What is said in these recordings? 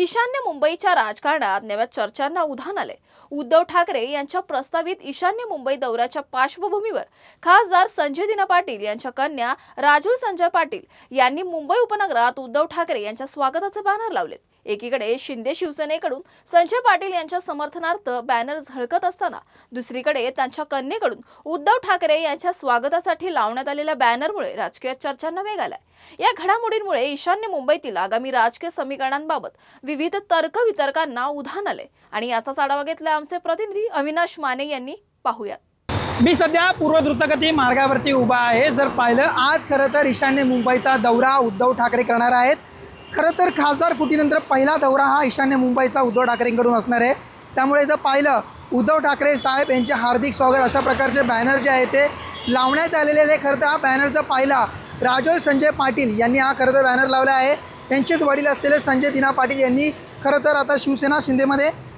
ईशान्य मुंबईच्या राजकारणात नव्या चर्चांना उधाण आले। उद्धव ठाकरे यांच्या प्रस्तावित ईशान्य मुंबई दौऱ्याच्या पार्श्वभूमीवर खासदार संजय दिना पाटील यांच्या कन्या राजू संजय पाटील यांनी मुंबई उपनगरात उद्धव ठाकरे यांच्या स्वागताचे बॅनर लावले। एकीकडे शिंदे शिवसेनेकडून संजय पाटील यांच्या समर्थनार्थ बॅनर झळकत असताना दुसरीकडे त्यांच्या कन्येकडून उद्धव ठाकरे यांच्या स्वागतासाठी लावण्यात आलेल्या बॅनरमुळे राजकीय चर्चांना वेग आलाय। या घडामोडींमुळे ईशान्य मुंबईतील आगामी राजकीय समीकरणांबाबत विविध तर्कवितर्कांना उधाण आले आणि याचाच आढावा घेतला आमचे प्रतिनिधी अविनाश माने यांनी। पाहूयात। मी सध्या पूर्व द्रुतगती मार्गावरती उभा आहे। जर पाहिलं आज खरं तर ईशान्य मुंबईचा दौरा उद्धव ठाकरे करणार आहेत। खरं तर खासदार फुटीनंतर पहिला दौरा हा ईशान्य मुंबईचा उद्धव ठाकरेंकडून असणार आहे। त्यामुळे जर पाहिलं उद्धव ठाकरे साहेब यांचे हार्दिक स्वागत अशा प्रकारचे बॅनर जे आहे ते लावण्यात आलेले। खरं तर हा बॅनर जर पाहिला राजू संजय पाटील यांनी हा खरं तर बॅनर लावला आहे। त्यांचेच वडील असलेले संजय दिना पाटील यांनी खरं तर आता शिवसेना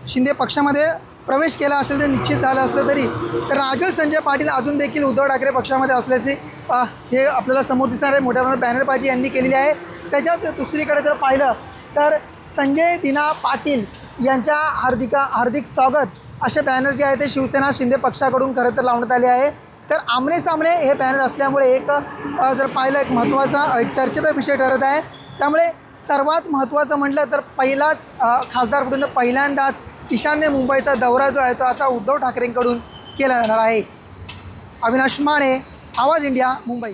शिंदे पक्षामध्ये प्रवेश केला असेल तर निश्चित झालं असलं तरी तर राजू संजय पाटील अजून देखील उद्धव ठाकरे पक्षामध्ये असल्याचे हे आपल्याला समोर दिसणार आहे। मोठ्या प्रमाणात बॅनरबाजी यांनी केलेली आहे। त्याच्यात दुसरीकडे जर पाहिलं तर संजय दिना पाटील यांच्या हार्दिक स्वागत असे बॅनर जे आहे ते शिवसेना शिंदे पक्षाकडून खरं तर लावण्यात आले आहे। तर आमने सामने हे बॅनर असल्यामुळे एक जर पाहिलं एक महत्त्वाचा चर्चेचा विषय ठरत आहे। त्यामुळे सर्वात महत्त्वाचं म्हटलं तर पहिलाच खासदार फुटीनंतर पहिल्यांदाच ईशान्य मुंबईचा दौरा जो आहे तो आता उद्धव ठाकरेंकडून केला जाणार आहे। अविनाश माने, आवाज इंडिया, मुंबई।